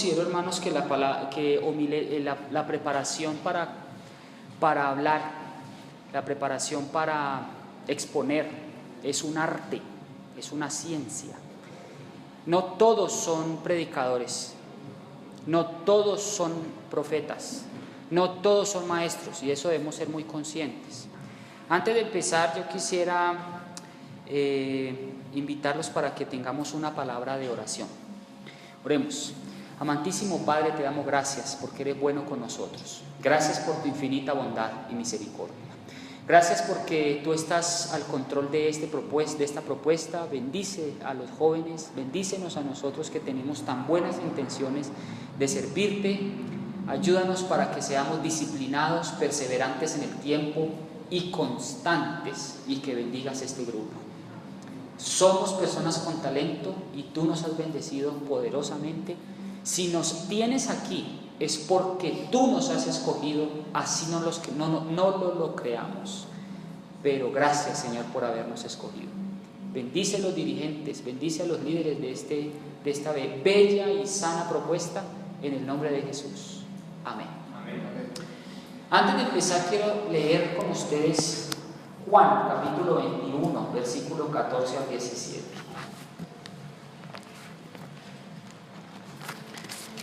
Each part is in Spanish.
considero, hermanos, que la preparación para hablar, la preparación para exponer, es un arte, es una ciencia. No todos son predicadores, no todos son profetas, no todos son maestros, y eso debemos ser muy conscientes. Antes de empezar, yo quisiera invitarlos para que tengamos una palabra de oración. Oremos. Amantísimo Padre, te damos gracias porque eres bueno con nosotros. Gracias por tu infinita bondad y misericordia. Gracias porque tú estás al control de esta propuesta. Bendice a los jóvenes, bendícenos a nosotros que tenemos tan buenas intenciones de servirte. Ayúdanos para que seamos disciplinados, perseverantes en el tiempo y constantes, y que bendigas este grupo. Somos personas con talento y tú nos has bendecido poderosamente. Si nos tienes aquí es porque tú nos has escogido, así no lo creamos. Pero gracias, Señor, por habernos escogido. Bendice a los dirigentes, bendice a los líderes de esta bella y sana propuesta, en el nombre de Jesús. Amén. Amén. Antes de empezar, quiero leer con ustedes Juan, capítulo 21, versículo 14 al 17.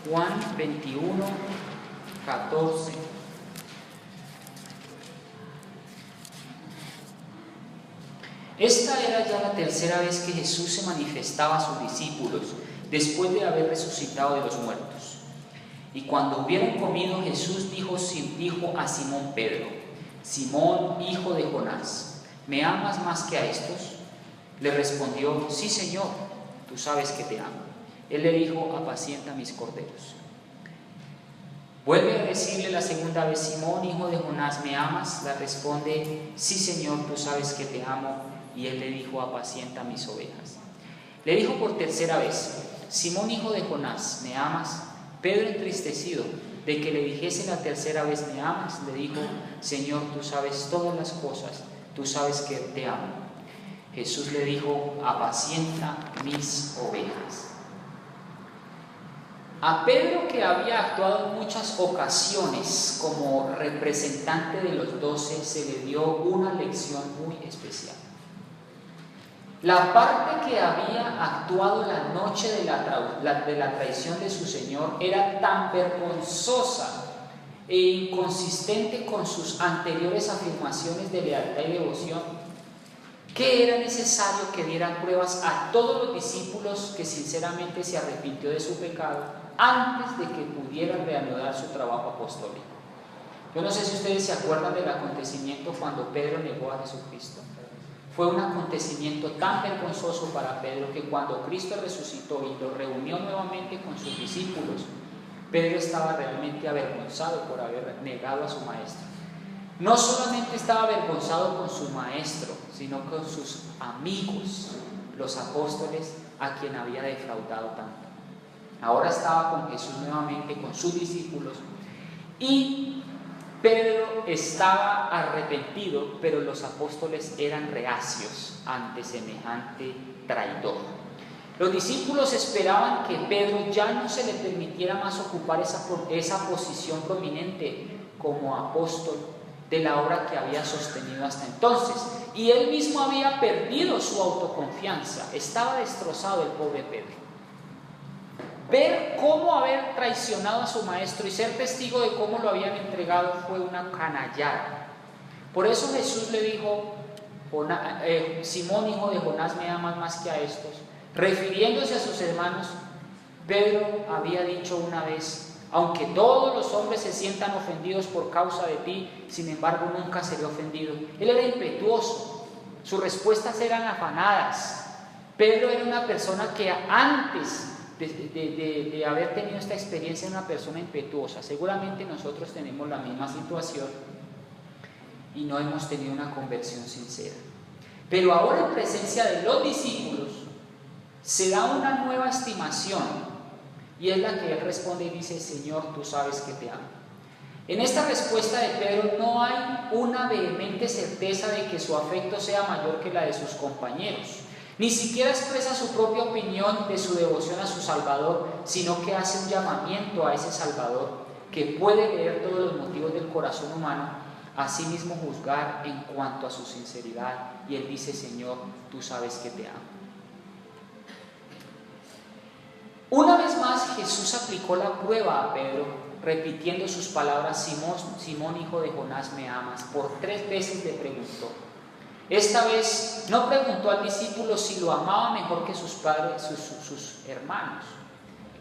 Juan 21, 14. Esta era ya la tercera vez que Jesús se manifestaba a sus discípulos, después de haber resucitado de los muertos. Y cuando hubieron comido, Jesús dijo a Simón Pedro: Simón, hijo de Jonás, ¿me amas más que a estos? Le respondió: sí, Señor, tú sabes que te amo. Él le dijo: apacienta mis corderos. Vuelve a decirle la segunda vez: Simón, hijo de Jonás, ¿me amas? Le responde: sí, Señor, tú sabes que te amo. Y él le dijo: apacienta mis ovejas. Le dijo por tercera vez: Simón, hijo de Jonás, ¿me amas? Pedro, entristecido de que le dijese la tercera vez: ¿me amas?, le dijo: Señor, tú sabes todas las cosas, tú sabes que te amo. Jesús le dijo: apacienta mis ovejas. A Pedro, que había actuado en muchas ocasiones como representante de los 12, se le dio una lección muy especial. La parte que había actuado la noche de la traición de su Señor era tan vergonzosa e inconsistente con sus anteriores afirmaciones de lealtad y devoción, que era necesario que dieran pruebas a todos los discípulos que sinceramente se arrepintió de su pecado antes de que pudieran reanudar su trabajo apostólico. Yo no sé si ustedes se acuerdan del acontecimiento cuando Pedro negó a Jesucristo. Fue un acontecimiento tan vergonzoso para Pedro que cuando Cristo resucitó y lo reunió nuevamente con sus discípulos, Pedro estaba realmente avergonzado por haber negado a su maestro. No solamente estaba avergonzado con su maestro, sino con sus amigos, los apóstoles, a quien había defraudado tanto. Ahora estaba con Jesús nuevamente, con sus discípulos, y Pedro estaba arrepentido, pero los apóstoles eran reacios ante semejante traidor. Los discípulos esperaban que Pedro ya no se le permitiera más ocupar esa posición prominente como apóstol de la obra que había sostenido hasta entonces, y él mismo había perdido su autoconfianza. Estaba destrozado el pobre Pedro. Ver cómo haber traicionado a su maestro y ser testigo de cómo lo habían entregado fue una canallada. Por eso Jesús le dijo: Simón, hijo de Jonás, ¿me amas más que a estos? Refiriéndose a sus hermanos, Pedro había dicho una vez: aunque todos los hombres se sientan ofendidos por causa de ti, sin embargo nunca seré ofendido. Él era impetuoso, sus respuestas eran afanadas. Pedro era una persona que antes de haber tenido esta experiencia, era una persona impetuosa. Seguramente nosotros tenemos la misma situación y no hemos tenido una conversión sincera. Pero ahora, en presencia de los discípulos, se da una nueva estimación, y es la que él responde y dice: Señor, tú sabes que te amo. En esta respuesta de Pedro no hay una vehemente certeza de que su afecto sea mayor que la de sus compañeros. Ni siquiera expresa su propia opinión de su devoción a su Salvador, sino que hace un llamamiento a ese Salvador que puede leer todos los motivos del corazón humano, asimismo juzgar en cuanto a su sinceridad. Y él dice: Señor, tú sabes que te amo. Una vez más Jesús aplicó la prueba a Pedro, repitiendo sus palabras: Simón, hijo de Jonás, ¿me amas? Por 3 veces le preguntó. Esta vez no preguntó al discípulo si lo amaba mejor que sus padres, sus hermanos.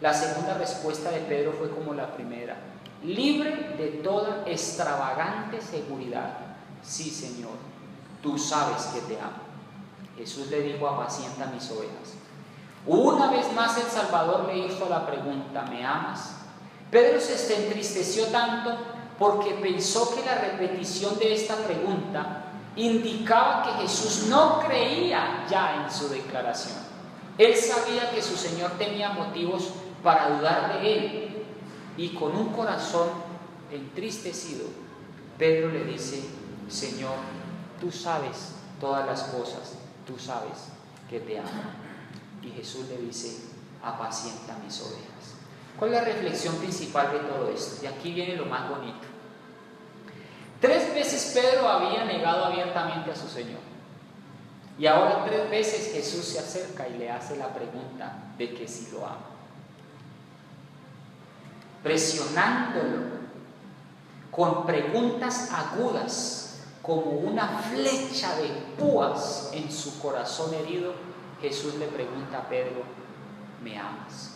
La segunda respuesta de Pedro fue como la primera: libre de toda extravagante seguridad. Sí, Señor, tú sabes que te amo. Jesús le dijo: apacienta mis ovejas. Una vez más el Salvador le hizo la pregunta: ¿me amas? Pedro se entristeció tanto porque pensó que la repetición de esta pregunta indicaba que Jesús no creía ya en su declaración. Él sabía que su Señor tenía motivos para dudar de él, y con un corazón entristecido, Pedro le dice: Señor, tú sabes todas las cosas, tú sabes que te amo. Y Jesús le dice: apacienta mis ovejas. ¿Cuál es la reflexión principal de todo esto? Y aquí viene lo más bonito. 3 veces Pedro había negado abiertamente a su Señor, y ahora 3 veces Jesús se acerca y le hace la pregunta de que si lo ama, presionándolo con preguntas agudas como una flecha de púas en su corazón herido. Jesús le pregunta a Pedro: ¿me amas?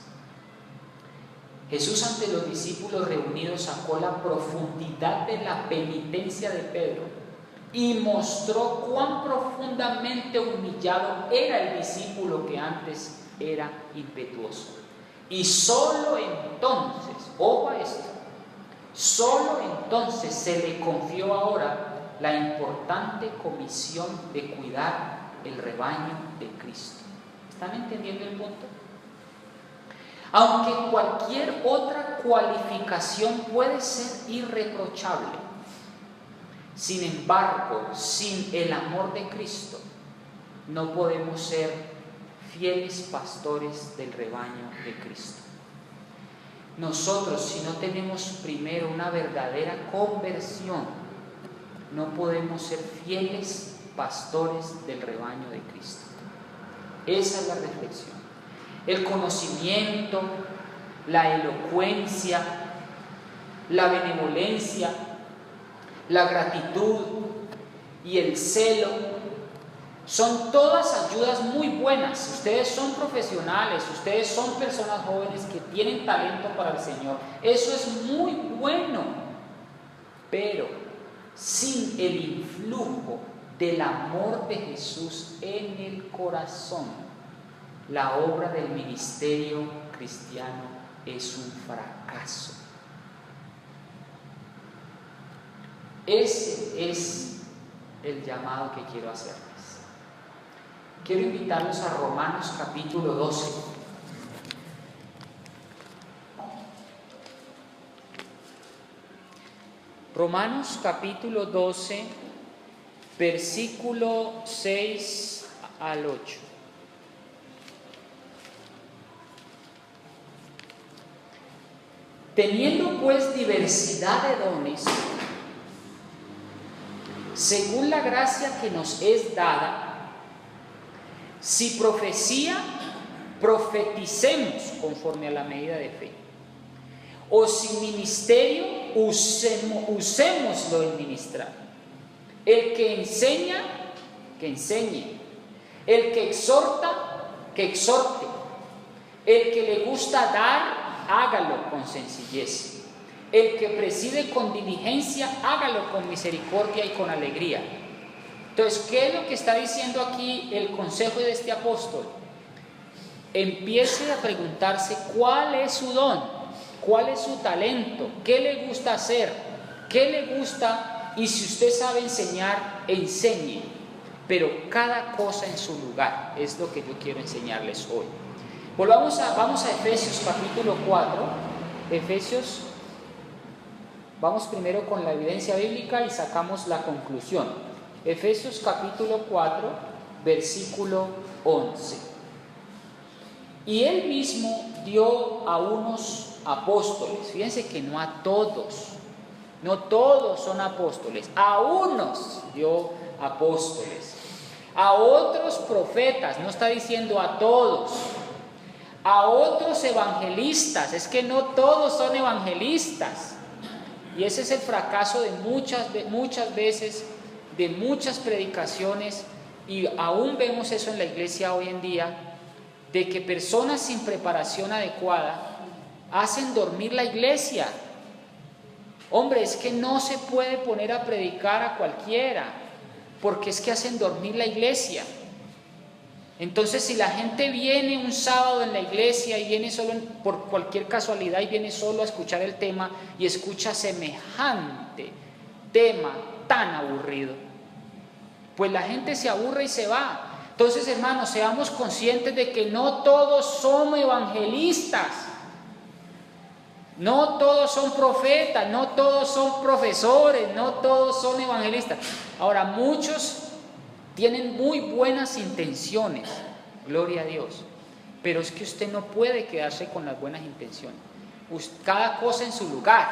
Jesús ante los discípulos reunidos sacó la profundidad de la penitencia de Pedro y mostró cuán profundamente humillado era el discípulo que antes era impetuoso. Y solo entonces, ojo a esto, solo entonces se le confió ahora la importante comisión de cuidar el rebaño de Cristo. ¿Están entendiendo el punto? Aunque cualquier otra cualificación puede ser irreprochable, sin embargo, sin el amor de Cristo, no podemos ser fieles pastores del rebaño de Cristo. Nosotros, si no tenemos primero una verdadera conversión, no podemos ser fieles pastores del rebaño de Cristo. Esa es la reflexión. El conocimiento, la elocuencia, la benevolencia, la gratitud y el celo son todas ayudas muy buenas. Ustedes son profesionales, ustedes son personas jóvenes que tienen talento para el Señor. Eso es muy bueno, pero sin el influjo del amor de Jesús en el corazón, la obra del ministerio cristiano es un fracaso. Ese es el llamado que quiero hacerles. Quiero invitarlos a Romanos capítulo 12. Romanos capítulo 12, versículo 6 al 8. Teniendo pues diversidad de dones, según la gracia que nos es dada, si profecía, profeticemos conforme a la medida de fe. O si ministerio, usémoslo en ministrar. El que enseña, que enseñe. El que exhorta, que exhorte. El que le gusta dar, hágalo con sencillez. El que preside con diligencia, hágalo con misericordia y con alegría. Entonces, ¿qué es lo que está diciendo aquí el consejo de este apóstol? Empiece a preguntarse cuál es su don, cuál es su talento, qué le gusta hacer, qué le gusta, y si usted sabe enseñar, enseñe, pero cada cosa en su lugar. Es lo que yo quiero enseñarles hoy. Vamos a Efesios capítulo 4. Efesios, vamos primero con la evidencia bíblica y sacamos la conclusión. Efesios capítulo 4, versículo 11. Y él mismo dio a unos apóstoles, fíjense que no a todos, no todos son apóstoles, a unos dio apóstoles, a otros profetas, no está diciendo a todos, a otros evangelistas, es que no todos son evangelistas. Y ese es el fracaso de muchas veces, de muchas predicaciones, y aún vemos eso en la iglesia hoy en día, de que personas sin preparación adecuada hacen dormir la iglesia. Hombre, es que no se puede poner a predicar a cualquiera, porque es que hacen dormir la iglesia. Entonces, si la gente viene un sábado en la iglesia y viene solo por cualquier casualidad y viene solo a escuchar el tema y escucha semejante tema tan aburrido, pues la gente se aburre y se va. Entonces, hermanos, seamos conscientes de que no todos somos evangelistas, no todos son profetas, no todos son profesores, no todos son evangelistas. Ahora, muchos tienen muy buenas intenciones, gloria a Dios, pero es que usted no puede quedarse con las buenas intenciones. Cada cosa en su lugar,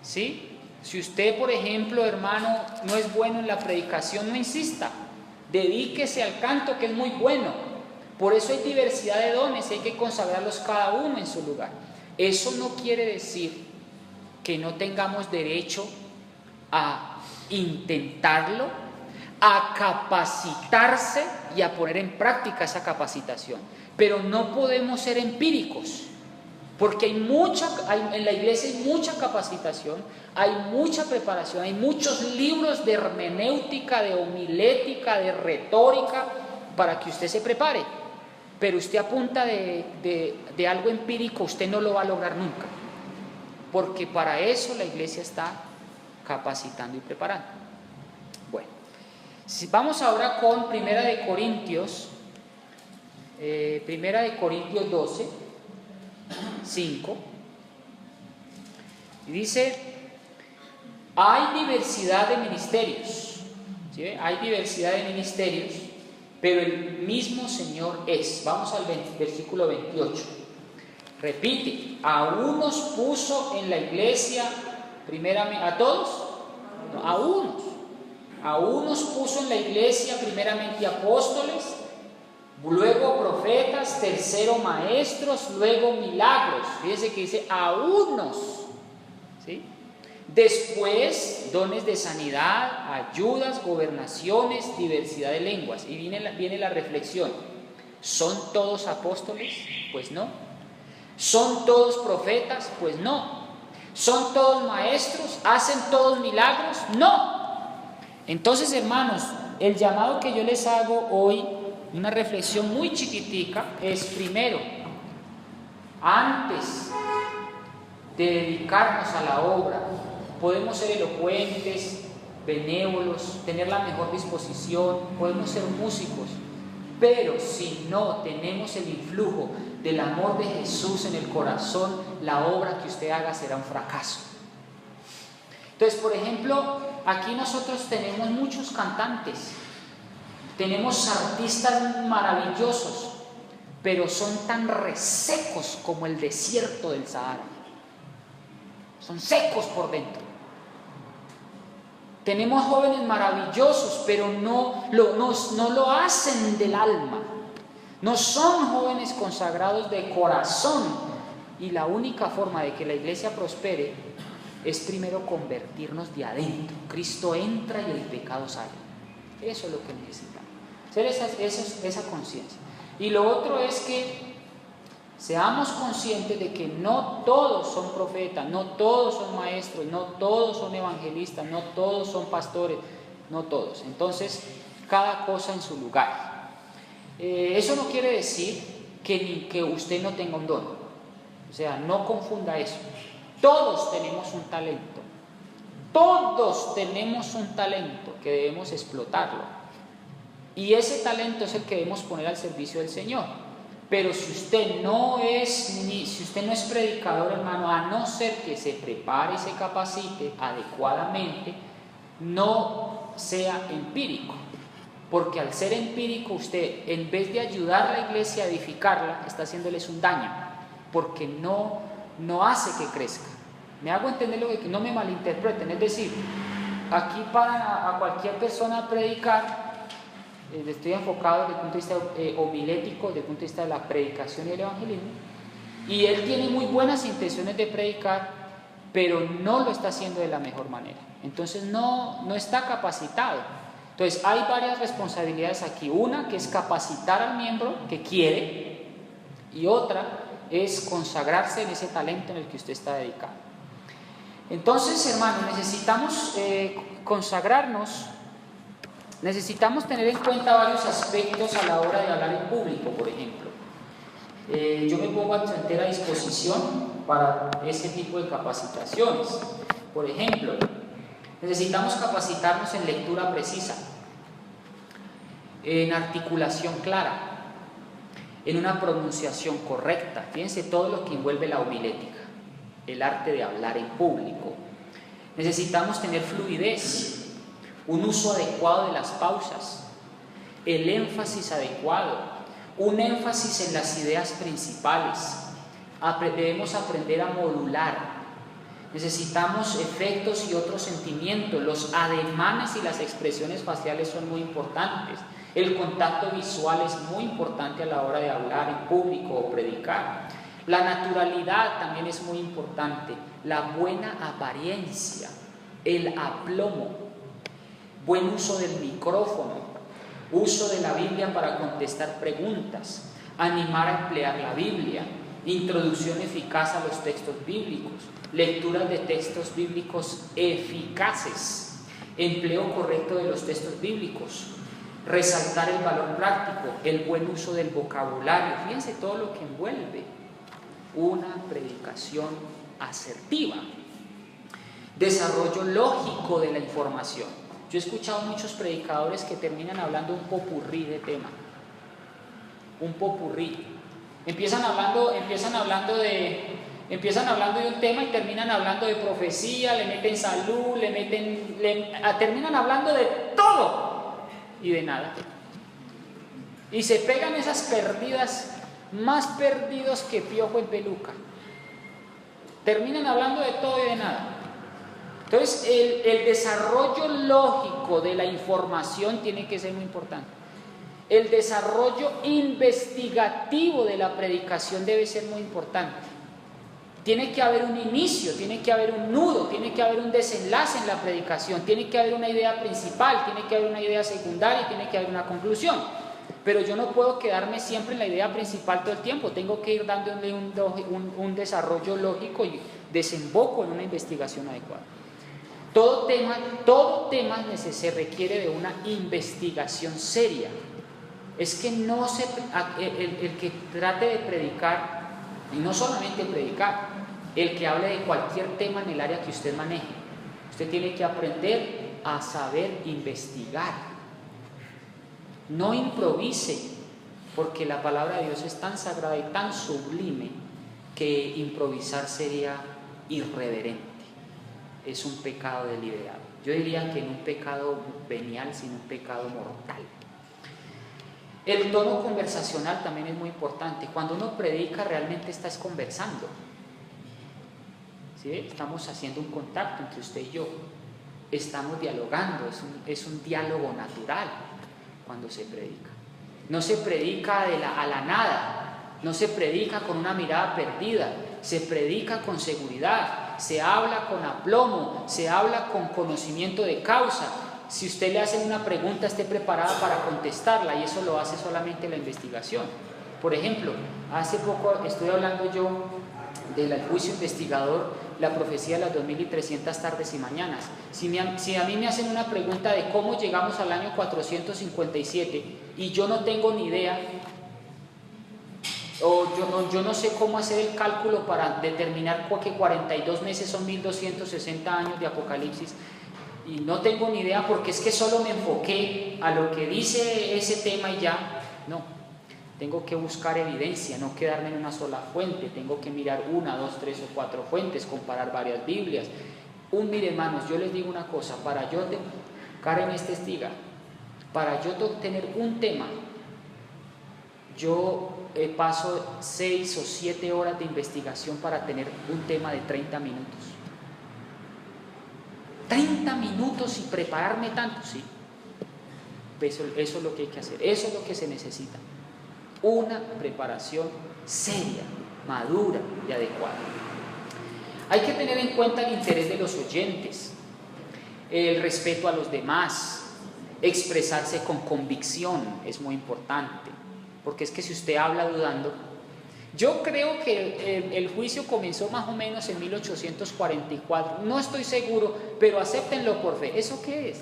¿sí? Si usted, por ejemplo, hermano, no es bueno en la predicación, no insista, dedíquese al canto, que es muy bueno. Por eso hay diversidad de dones, hay que consagrarlos cada uno en su lugar. Eso no quiere decir que no tengamos derecho a intentarlo, a capacitarse y a poner en práctica esa capacitación. Pero no podemos ser empíricos, porque en la iglesia hay mucha capacitación, hay mucha preparación, hay muchos libros de hermenéutica, de homilética, de retórica, para que usted se prepare. Pero usted a punta de algo empírico, usted no lo va a lograr nunca, porque para eso la iglesia está capacitando y preparando. Bueno, vamos ahora con Primera de Corintios 12, 5, y dice: hay diversidad de ministerios, ¿sí? Hay diversidad de ministerios, pero el mismo Señor es. Vamos al versículo 28. Repite: a unos puso en la iglesia primeramente, ¿a todos? No, a unos. A unos puso en la iglesia primeramente apóstoles, luego profetas, tercero maestros, luego milagros. Fíjense que dice a unos, ¿sí? Después dones de sanidad, ayudas, gobernaciones, diversidad de lenguas. Y viene la reflexión: ¿son todos apóstoles? Pues no. ¿Son todos profetas? Pues no. ¿Son todos maestros? ¿Hacen todos milagros? No. Entonces, hermanos, el llamado que yo les hago hoy, una reflexión muy chiquitica, es: primero, antes de dedicarnos a la obra, podemos ser elocuentes, benévolos, tener la mejor disposición, podemos ser músicos, pero si no tenemos el influjo del amor de Jesús en el corazón, la obra que usted haga será un fracaso. Entonces, por ejemplo, aquí nosotros tenemos muchos cantantes, tenemos artistas maravillosos, pero son tan resecos como el desierto del Sahara. Son secos por dentro. Tenemos jóvenes maravillosos, pero no lo hacen del alma. No son jóvenes consagrados de corazón. Y la única forma de que la iglesia prospere es primero convertirnos de adentro. Cristo entra y el pecado sale. Eso es lo que necesitamos. Ser esa conciencia. Y lo otro es que seamos conscientes de que no todos son profetas, no todos son maestros, no todos son evangelistas, no todos son pastores, no todos. Entonces, cada cosa en su lugar. Eso no quiere decir que usted no tenga un don. O sea, no confunda eso. Todos tenemos un talento. Todos tenemos un talento que debemos explotarlo. Y ese talento es el que debemos poner al servicio del Señor. Pero si usted no es predicador, hermano, a no ser que se prepare y se capacite adecuadamente, no sea empírico. porque al ser empírico usted, en vez de ayudar a la iglesia a edificarla, está haciéndoles un daño, porque no hace que crezca. Me hago entender lo que no me malinterpreten, es decir, aquí para a cualquier persona predicar, estoy enfocado desde el punto de vista homilético, desde el punto de vista de la predicación y el evangelismo, y él tiene muy buenas intenciones de predicar, pero no lo está haciendo de la mejor manera, entonces no está capacitado. Entonces hay varias responsabilidades aquí, una que es capacitar al miembro que quiere, y otra es consagrarse en ese talento en el que usted está dedicado. Entonces, hermanos, necesitamos consagrarnos, necesitamos tener en cuenta varios aspectos a la hora de hablar en público, por ejemplo. Yo me pongo a tu entera disposición para ese tipo de capacitaciones. Por ejemplo, necesitamos capacitarnos en lectura precisa, en articulación clara, en una pronunciación correcta. Fíjense todo lo que envuelve la homilética, el arte de hablar en público. Necesitamos tener fluidez, un uso adecuado de las pausas, el énfasis adecuado, un énfasis en las ideas principales. Debemos aprender a modular. Necesitamos efectos y otros sentimientos. Los ademanes y las expresiones faciales son muy importantes. El contacto visual es muy importante a la hora de hablar en público o predicar. La naturalidad también es muy importante. La buena apariencia, el aplomo, buen uso del micrófono, uso de la Biblia para contestar preguntas, animar a emplear la Biblia, introducción eficaz a los textos bíblicos, lecturas de textos bíblicos eficaces, empleo correcto de los textos bíblicos, resaltar el valor práctico, el buen uso del vocabulario. Fíjense todo lo que envuelve una predicación asertiva. Desarrollo lógico de la información. Yo he escuchado muchos predicadores que terminan hablando un popurrí de tema. Un popurrí. Empiezan hablando de un tema y terminan hablando de profecía, le meten salud, terminan hablando de todo y de nada. Y se pegan esas perdidas, más perdidos que piojo en peluca. Terminan hablando de todo y de nada. Entonces, el desarrollo lógico de la información tiene que ser muy importante. El desarrollo investigativo de la predicación debe ser muy importante. Tiene que haber un inicio, tiene que haber un nudo, tiene que haber un desenlace en la predicación, tiene que haber una idea principal, tiene que haber una idea secundaria y tiene que haber una conclusión. Pero yo no puedo quedarme siempre en la idea principal todo el tiempo, tengo que ir dándole un desarrollo lógico y desemboco en una investigación adecuada. Todo tema se requiere de una investigación seria. Es que el que trate de predicar, y no solamente predicar, el que hable de cualquier tema en el área que usted maneje, usted tiene que aprender a saber investigar. No improvise, porque la palabra de Dios es tan sagrada y tan sublime que improvisar sería irreverente. Es un pecado deliberado. Yo diría que no un pecado venial, sino un pecado mortal. El tono conversacional también es muy importante. Cuando uno predica, realmente estás conversando. ¿Sí? Estamos haciendo un contacto entre usted y yo. Estamos dialogando, es un diálogo natural cuando se predica. No se predica a la nada, no se predica con una mirada perdida, se predica con seguridad, se habla con aplomo, se habla con conocimiento de causa. Si usted le hace una pregunta, esté preparada para contestarla, y eso lo hace solamente la investigación. Por ejemplo, hace poco estoy hablando yo del juicio investigador, la profecía de las 2300 tardes y mañanas. Si a mí me hacen una pregunta de cómo llegamos al año 457 y yo no tengo ni idea, o yo no sé cómo hacer el cálculo para determinar que 42 meses son 1260 años de Apocalipsis, y no tengo ni idea porque es que solo me enfoqué a lo que dice ese tema y ya, no, tengo que buscar evidencia, no quedarme en una sola fuente, tengo que mirar 1, 2, 3 o 4 fuentes, comparar varias Biblias. Mire, hermanos, yo les digo una cosa, Karen es testiga, Para yo tener un tema, yo paso 6 o 7 horas de investigación para tener un tema de 30 minutos. 30 minutos y prepararme tanto, sí. Eso es lo que hay que hacer, eso es lo que se necesita. Una preparación seria, madura y adecuada. Hay que tener en cuenta el interés de los oyentes, el respeto a los demás, expresarse con convicción es muy importante, porque es que si usted habla dudando, yo creo que el juicio comenzó más o menos en 1844, no estoy seguro, pero acéptenlo por fe. ¿Eso qué es?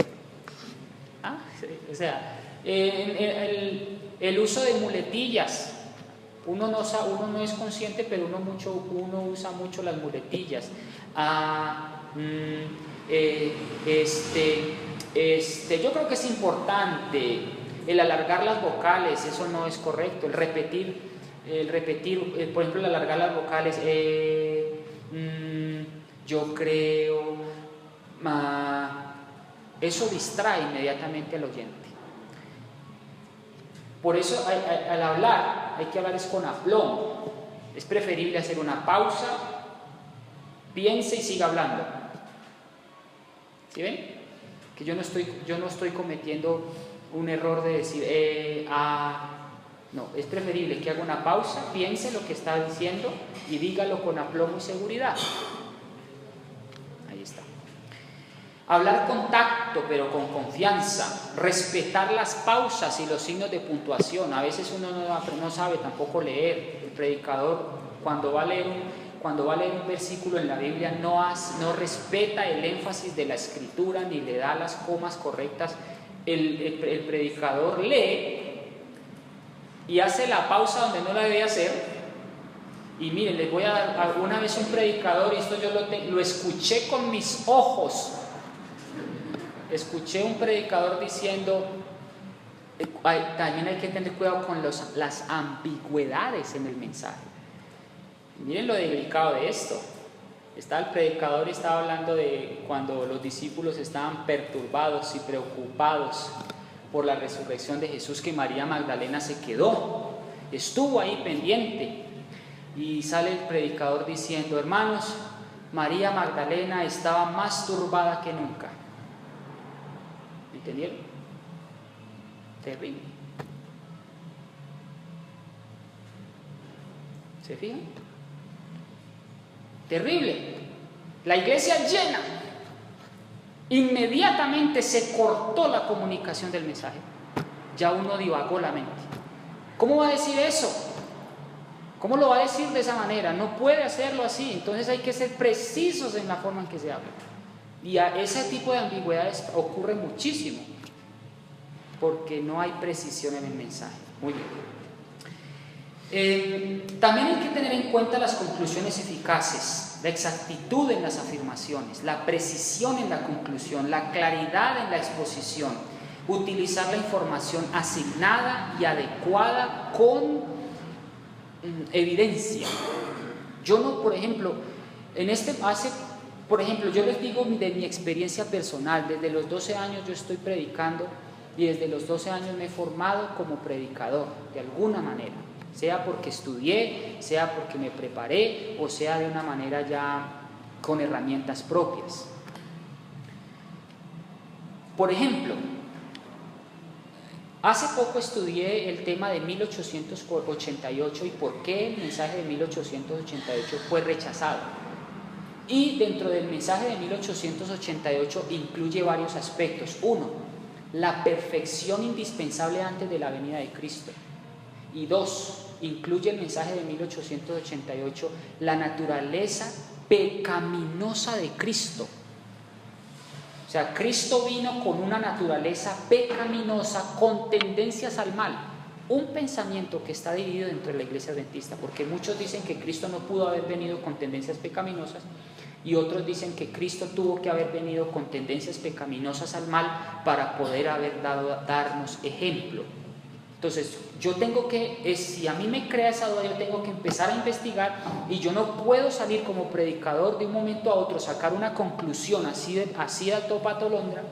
O sea, el uso de muletillas, uno no es consciente, pero uno usa mucho las muletillas. Yo creo que es importante el alargar las vocales, eso no es correcto, el repetir, por ejemplo, el alargar las vocales, yo creo, eso distrae inmediatamente al oyente. Por eso al hablar hay que hablar es con aplomo. Es preferible hacer una pausa, piense y siga hablando. ¿Sí ven? Que yo no estoy cometiendo un error de decir no, es preferible que haga una pausa, piense lo que está diciendo y dígalo con aplomo y seguridad. Ahí está. Hablar con tacto, pero con confianza. Respetar las pausas y los signos de puntuación. A veces uno no sabe tampoco leer. El predicador, cuando va a leer un versículo en la Biblia, no respeta el énfasis de la escritura ni le da las comas correctas. El predicador lee y hace la pausa donde no la debe hacer. Y miren, les voy a dar una vez un predicador, y esto yo lo escuché con mis ojos. Escuché un predicador diciendo, también hay que tener cuidado con las ambigüedades en el mensaje. Y miren lo delicado de esto. El predicador estaba hablando de cuando los discípulos estaban perturbados y preocupados por la resurrección de Jesús, que María Magdalena se quedó, estuvo ahí pendiente. Y sale el predicador diciendo, hermanos, María Magdalena estaba más turbada que nunca. ¿Entendieron? Terrible. ¿Se fijan? Terrible. La iglesia llena. Inmediatamente se cortó la comunicación del mensaje. Ya uno divagó la mente. ¿Cómo va a decir eso? ¿Cómo lo va a decir de esa manera? No puede hacerlo así. Entonces hay que ser precisos en la forma en que se habla. Y a ese tipo de ambigüedades ocurre muchísimo, porque no hay precisión en el mensaje. Muy bien. También hay que tener en cuenta las conclusiones eficaces, la exactitud en las afirmaciones, la precisión en la conclusión, la claridad en la exposición, utilizar la información asignada y adecuada con evidencia. Yo no, por ejemplo, yo les digo de mi experiencia personal. Desde los 12 años yo estoy predicando y desde los 12 años me he formado como predicador, de alguna manera, sea porque estudié, sea porque me preparé o sea de una manera ya con herramientas propias. Por ejemplo, hace poco estudié el tema de 1888 y por qué el mensaje de 1888 fue rechazado. Y dentro del mensaje de 1888 incluye varios aspectos. Uno, la perfección indispensable antes de la venida de Cristo. Y dos, incluye el mensaje de 1888, la naturaleza pecaminosa de Cristo. O sea, Cristo vino con una naturaleza pecaminosa, con tendencias al mal. Un pensamiento que está dividido dentro de la iglesia adventista, porque muchos dicen que Cristo no pudo haber venido con tendencias pecaminosas y otros dicen que Cristo tuvo que haber venido con tendencias pecaminosas al mal para poder darnos ejemplo. Entonces, yo tengo que, si a mí me crea esa duda, yo tengo que empezar a investigar y yo no puedo salir como predicador de un momento a otro, sacar una conclusión así de topa tolondra,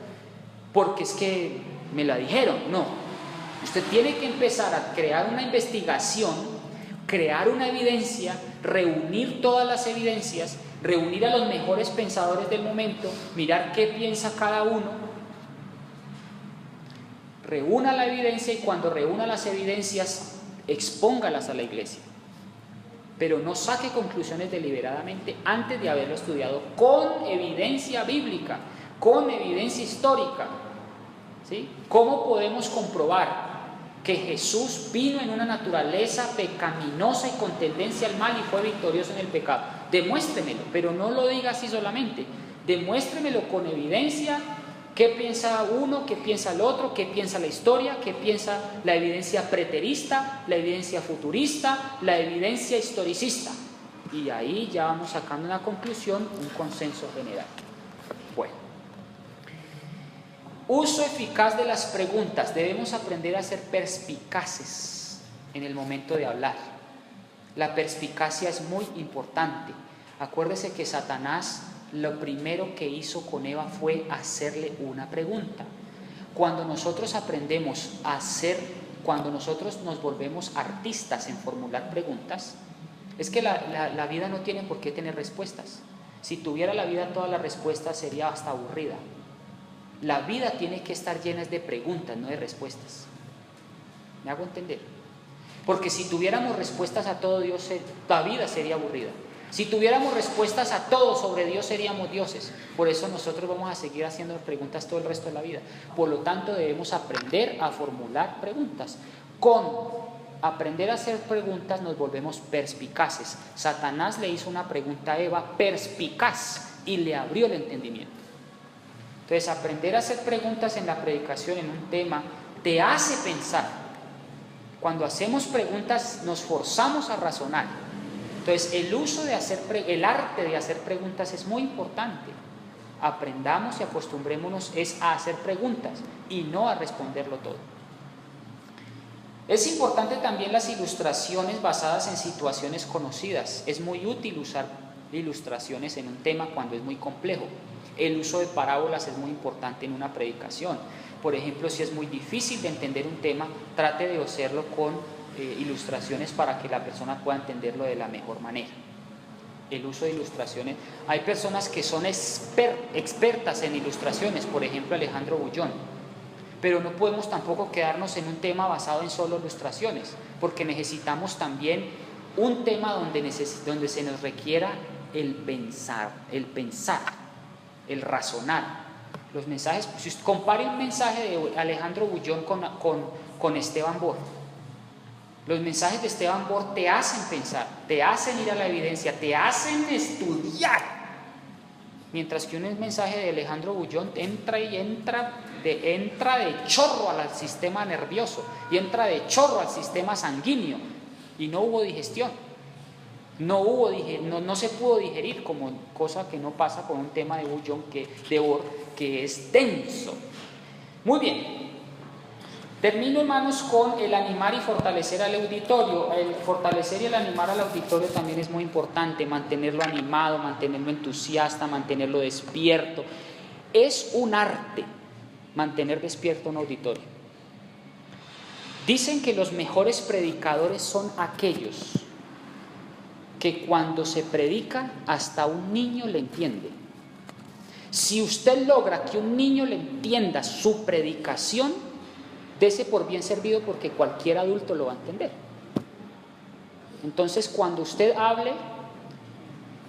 porque es que me la dijeron. No, usted tiene que empezar a crear una investigación, crear una evidencia, reunir todas las evidencias, reunir a los mejores pensadores del momento, mirar qué piensa cada uno, reúna la evidencia y cuando reúna las evidencias, expóngalas a la iglesia. Pero no saque conclusiones deliberadamente antes de haberlo estudiado con evidencia bíblica, con evidencia histórica. ¿Sí? ¿Cómo podemos comprobar que Jesús vino en una naturaleza pecaminosa y con tendencia al mal y fue victorioso en el pecado? Demuéstremelo, pero no lo diga así solamente. Demuéstremelo con evidencia. ¿Qué piensa uno? ¿Qué piensa el otro? ¿Qué piensa la historia? ¿Qué piensa la evidencia preterista? ¿La evidencia futurista? ¿La evidencia historicista? Y ahí ya vamos sacando una conclusión, un consenso general. Bueno. Uso eficaz de las preguntas. Debemos aprender a ser perspicaces en el momento de hablar. La perspicacia es muy importante. Acuérdese que Satanás lo primero que hizo con Eva fue hacerle una pregunta. Cuando nosotros aprendemos a hacer, cuando nosotros nos volvemos artistas en formular preguntas, es que la vida no tiene por qué tener respuestas. Si tuviera la vida todas las respuestas sería hasta aburrida. La vida tiene que estar llena de preguntas, no de respuestas. ¿Me hago entender? Porque si tuviéramos respuestas a todo, la vida sería aburrida. Si tuviéramos respuestas a todo sobre Dios, seríamos dioses. Por eso nosotros vamos a seguir haciendo preguntas todo el resto de la vida. Por lo tanto, debemos aprender a formular preguntas. Con aprender a hacer preguntas nos volvemos perspicaces. Satanás le hizo una pregunta a Eva perspicaz y le abrió el entendimiento. Entonces, aprender a hacer preguntas en la predicación, en un tema, te hace pensar. Cuando hacemos preguntas, nos forzamos a razonar. Entonces, el arte de hacer preguntas es muy importante. Aprendamos y acostumbrémonos a hacer preguntas y no a responderlo todo. Es importante también las ilustraciones basadas en situaciones conocidas. Es muy útil usar ilustraciones en un tema cuando es muy complejo. El uso de parábolas es muy importante en una predicación. Por ejemplo, si es muy difícil de entender un tema, trate de hacerlo con ilustraciones para que la persona pueda entenderlo de la mejor manera. El uso de ilustraciones. Hay personas que son expertas en ilustraciones, por ejemplo Alejandro Bullón, pero no podemos tampoco quedarnos en un tema basado en solo ilustraciones, porque necesitamos también un tema donde se nos requiera el pensar, el razonar. Los mensajes, si usted compare un mensaje de Alejandro Bullón con Esteban Bor, los mensajes de Esteban Bor te hacen pensar, te hacen ir a la evidencia, te hacen estudiar. Mientras que un mensaje de Alejandro Bullón entra de chorro al sistema nervioso y entra de chorro al sistema sanguíneo y no hubo digestión. No se pudo digerir, como cosa que no pasa con un tema de Bullón, de Bor, que es denso. Muy bien. Termino, hermanos, con el animar y fortalecer al auditorio. El fortalecer y el animar al auditorio también es muy importante, mantenerlo animado, mantenerlo entusiasta, mantenerlo despierto. Es un arte mantener despierto un auditorio. Dicen que los mejores predicadores son aquellos que cuando se predica hasta un niño le entiende. Si usted logra que un niño le entienda su predicación, dese por bien servido porque cualquier adulto lo va a entender. Entonces, cuando usted hable,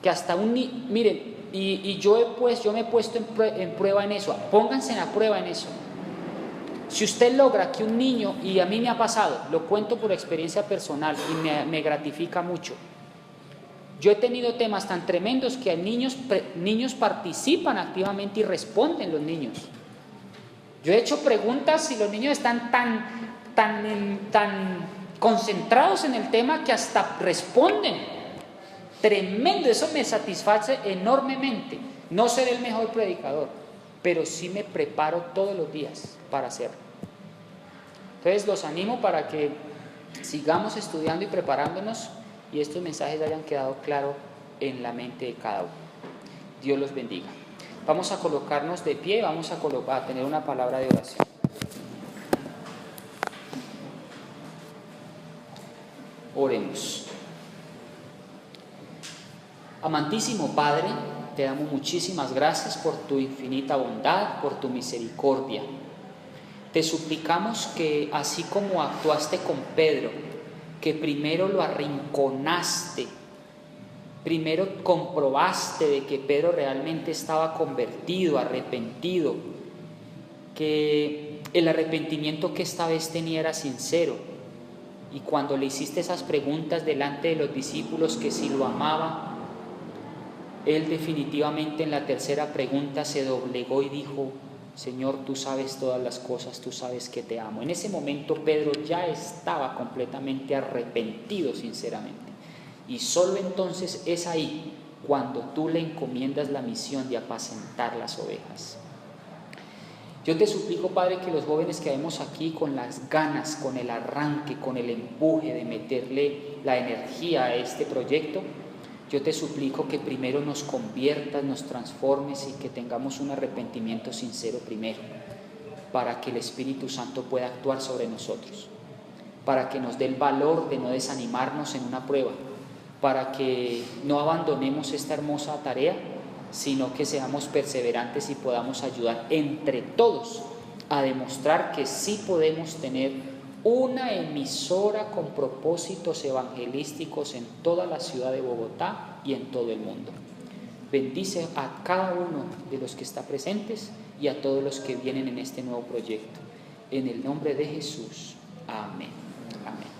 que hasta un niño, miren, yo me he puesto en prueba en eso, pónganse a prueba en eso. Si usted logra que un niño, y a mí me ha pasado, lo cuento por experiencia personal y me gratifica mucho. Yo he tenido temas tan tremendos que niños participan activamente y responden los niños. Yo he hecho preguntas y los niños están tan concentrados en el tema que hasta responden. Tremendo, eso me satisface enormemente. No seré el mejor predicador, pero sí me preparo todos los días para hacerlo. Entonces los animo para que sigamos estudiando y preparándonos y estos mensajes hayan quedado claros en la mente de cada uno. Dios los bendiga. Vamos a colocarnos de pie, vamos a tener una palabra de oración. Oremos. Amantísimo Padre, te damos muchísimas gracias por tu infinita bondad, por tu misericordia. Te suplicamos que así como actuaste con Pedro, que primero lo arrinconaste, primero comprobaste de que Pedro realmente estaba convertido, arrepentido, que el arrepentimiento que esta vez tenía era sincero, y cuando le hiciste esas preguntas delante de los discípulos que si lo amaba, él definitivamente en la tercera pregunta se doblegó y dijo: Señor, tú sabes todas las cosas, tú sabes que te amo. En ese momento Pedro ya estaba completamente arrepentido sinceramente, y solo entonces es ahí cuando tú le encomiendas la misión de apacentar las ovejas. Yo te suplico, Padre, que los jóvenes que vemos aquí con las ganas, con el arranque, con el empuje de meterle la energía a este proyecto, yo te suplico que primero nos conviertas, nos transformes y que tengamos un arrepentimiento sincero primero, para que el Espíritu Santo pueda actuar sobre nosotros, para que nos dé el valor de no desanimarnos en una prueba, para que no abandonemos esta hermosa tarea, sino que seamos perseverantes y podamos ayudar entre todos a demostrar que sí podemos tener una emisora con propósitos evangelísticos en toda la ciudad de Bogotá y en todo el mundo. Bendice a cada uno de los que está presentes y a todos los que vienen en este nuevo proyecto. En el nombre de Jesús. Amén. Amén.